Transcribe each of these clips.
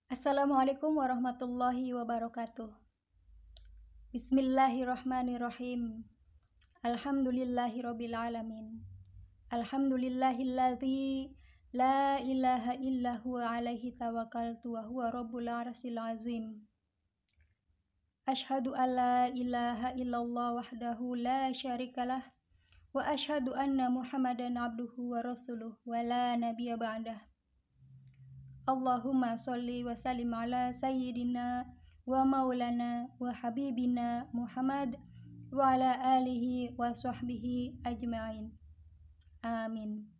Assalamualaikum warahmatullahi wabarakatuh. Bismillahirrahmanirrahim. Alhamdulillahirabbil alamin. Alhamdulillahilladzi la ilaha illa huwa alaihi tawakkaltu wa huwa rabbul arsyil azim. Asyhadu an la ilaha illallah wahdahu la syarikalah wa asyhadu anna Muhammadan abduhu wa rasuluh wa la nabiyya ba'dah. Allahumma sholli wa sallim ala sayyidina wa maulana wa habibina Muhammad wa ala alihi wa sahbihi ajma'in. Amin.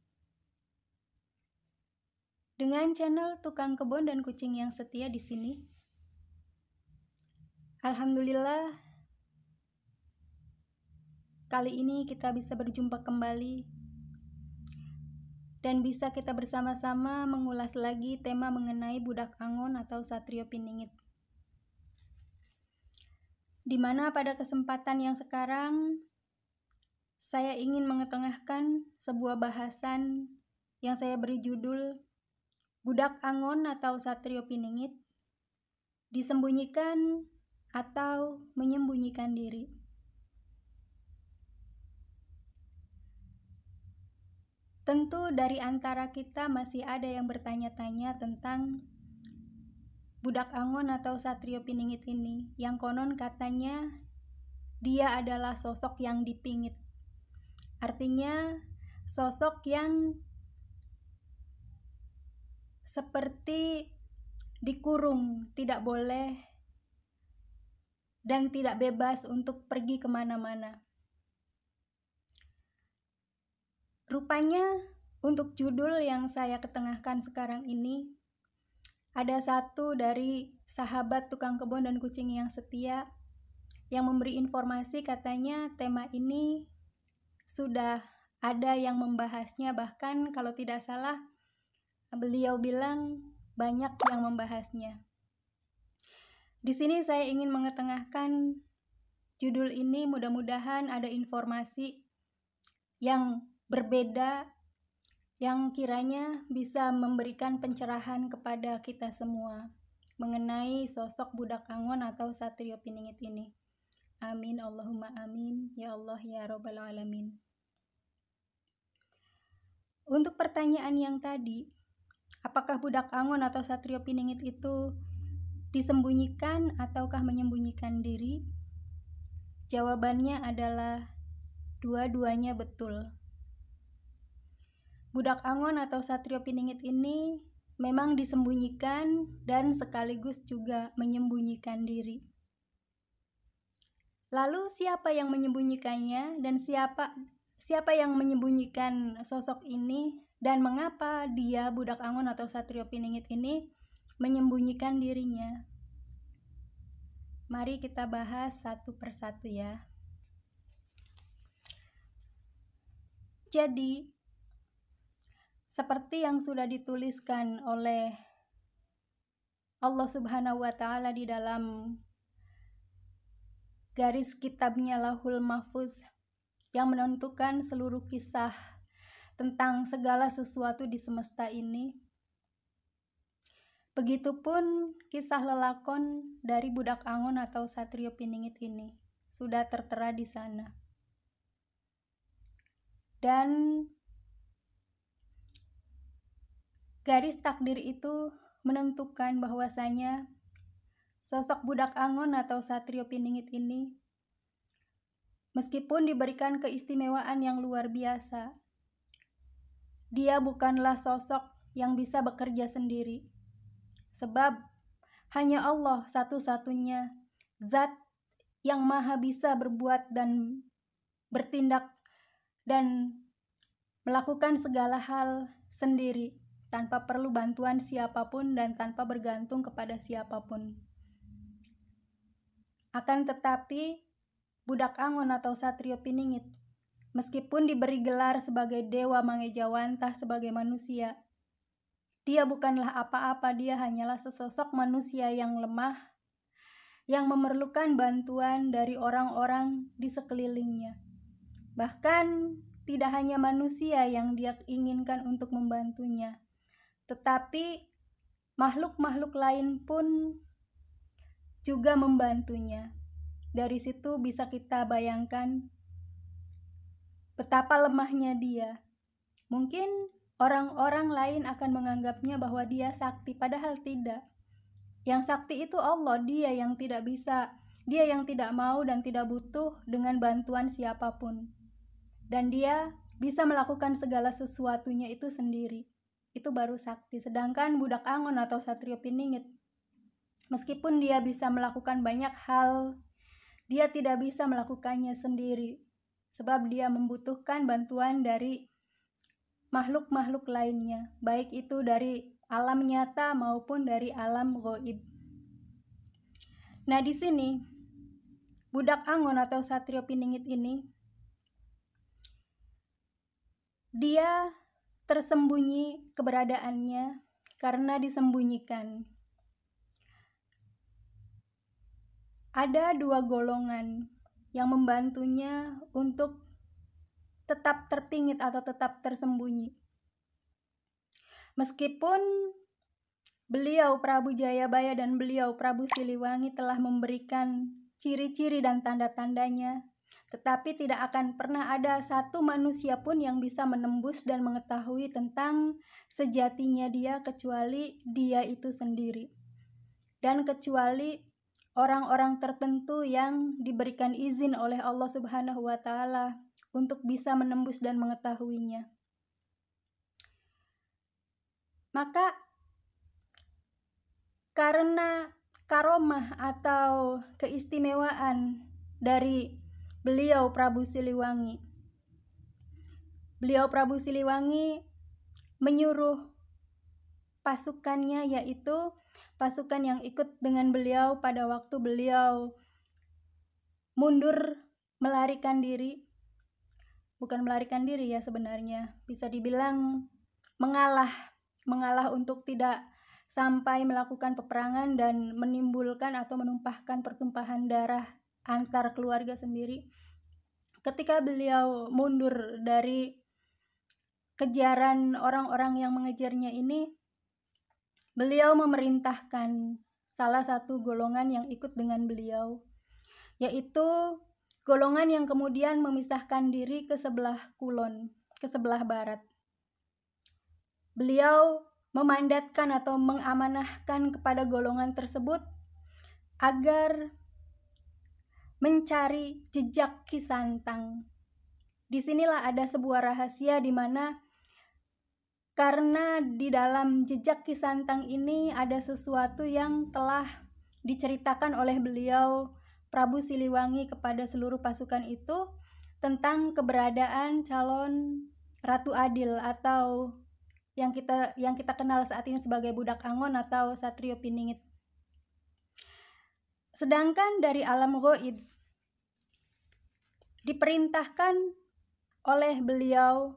Dengan channel Tukang Kebun dan Kucing yang setia di sini, alhamdulillah kali ini kita bisa berjumpa kembali dan bisa kita bersama-sama mengulas lagi tema mengenai budak angon atau satrio piningit. Di mana pada kesempatan yang sekarang saya ingin mengetengahkan sebuah bahasan yang saya beri judul budak angon atau satrio piningit, disembunyikan atau menyembunyikan diri. Tentu dari antara kita masih ada yang bertanya-tanya tentang budak angon atau satrio piningit ini, yang konon katanya dia adalah sosok yang dipingit. Artinya sosok yang seperti dikurung, tidak boleh dan tidak bebas untuk pergi kemana-mana. Rupanya untuk judul yang saya ketengahkan sekarang ini, ada satu dari sahabat tukang kebun dan kucing yang setia yang memberi informasi, katanya tema ini sudah ada yang membahasnya, bahkan kalau tidak salah beliau bilang banyak yang membahasnya. Di sini saya ingin mengetengahkan judul ini, mudah-mudahan ada informasi yang berbeda yang kiranya bisa memberikan pencerahan kepada kita semua mengenai sosok budak angon atau satrio piningit ini. Amin, Allahumma amin, ya Allah ya Rabbal alamin. Untuk pertanyaan yang tadi, apakah budak angon atau satrio piningit itu disembunyikan ataukah menyembunyikan diri? Jawabannya adalah dua-duanya betul. Budak angon atau satrio piningit ini memang disembunyikan dan sekaligus juga menyembunyikan diri. Lalu siapa yang menyembunyikannya dan siapa yang menyembunyikan sosok ini, dan mengapa dia budak angon atau satrio piningit ini menyembunyikan dirinya? Mari kita bahas satu persatu ya. Jadi, seperti yang sudah dituliskan oleh Allah Subhanahu wa Ta'ala di dalam garis kitabnya Lauhul Mahfuz yang menentukan seluruh kisah tentang segala sesuatu di semesta ini, begitupun kisah lelakon dari budak angon atau satrio piningit ini sudah tertera di sana. Dan garis takdir itu menentukan bahwasanya sosok budak angon atau satrio piningit ini, meskipun diberikan keistimewaan yang luar biasa, dia bukanlah sosok yang bisa bekerja sendiri. Sebab hanya Allah satu-satunya zat yang maha bisa berbuat dan bertindak dan melakukan segala hal sendiri, tanpa perlu bantuan siapapun dan tanpa bergantung kepada siapapun. Akan tetapi, budak angon atau satrio piningit, meskipun diberi gelar sebagai dewa mangejawantah sebagai manusia, dia bukanlah apa-apa. Dia hanyalah sesosok manusia yang lemah, yang memerlukan bantuan dari orang-orang di sekelilingnya. Bahkan tidak hanya manusia yang dia inginkan untuk membantunya, tetapi makhluk-makhluk lain pun juga membantunya. Dari situ bisa kita bayangkan betapa lemahnya dia. Mungkin orang-orang lain akan menganggapnya bahwa dia sakti, padahal tidak. Yang sakti itu Allah, dia yang tidak bisa, dia yang tidak mau dan tidak butuh dengan bantuan siapapun. Dan dia bisa melakukan segala sesuatunya itu sendiri. Itu baru sakti. Sedangkan budak angon atau satrio piningit, meskipun dia bisa melakukan banyak hal, dia tidak bisa melakukannya sendiri. Sebab dia membutuhkan bantuan dari makhluk-makhluk lainnya, baik itu dari alam nyata maupun dari alam gaib. Nah, di sini budak angon atau satrio piningit ini dia tersembunyi keberadaannya karena disembunyikan. Ada dua golongan yang membantunya untuk tetap terpingit atau tetap tersembunyi. Meskipun beliau Prabu Jayabaya dan beliau Prabu Siliwangi telah memberikan ciri-ciri dan tanda-tandanya, tetapi tidak akan pernah ada satu manusia pun yang bisa menembus dan mengetahui tentang sejatinya dia kecuali dia itu sendiri. Dan kecuali orang-orang tertentu yang diberikan izin oleh Allah Subhanahu wa Ta'ala untuk bisa menembus dan mengetahuinya. Maka karena karomah atau keistimewaan dari beliau Prabu Siliwangi, beliau Prabu Siliwangi menyuruh pasukannya, yaitu pasukan yang ikut dengan beliau pada waktu beliau mundur melarikan diri. Bukan melarikan diri ya, sebenarnya bisa dibilang mengalah untuk tidak sampai melakukan peperangan dan menimbulkan atau menumpahkan pertumpahan darah antar keluarga sendiri. Ketika beliau mundur dari kejaran orang-orang yang mengejarnya ini, beliau memerintahkan salah satu golongan yang ikut dengan beliau, yaitu golongan yang kemudian memisahkan diri ke sebelah kulon, ke sebelah barat. Beliau memandatkan atau mengamanahkan kepada golongan tersebut agar mencari jejak Ki Santang. Disinilah ada sebuah rahasia di mana karena di dalam jejak Ki Santang ini ada sesuatu yang telah diceritakan oleh beliau Prabu Siliwangi kepada seluruh pasukan itu tentang keberadaan calon Ratu Adil atau yang kita kenal saat ini sebagai budak angon atau satrio piningit. Sedangkan dari alam gaib diperintahkan oleh beliau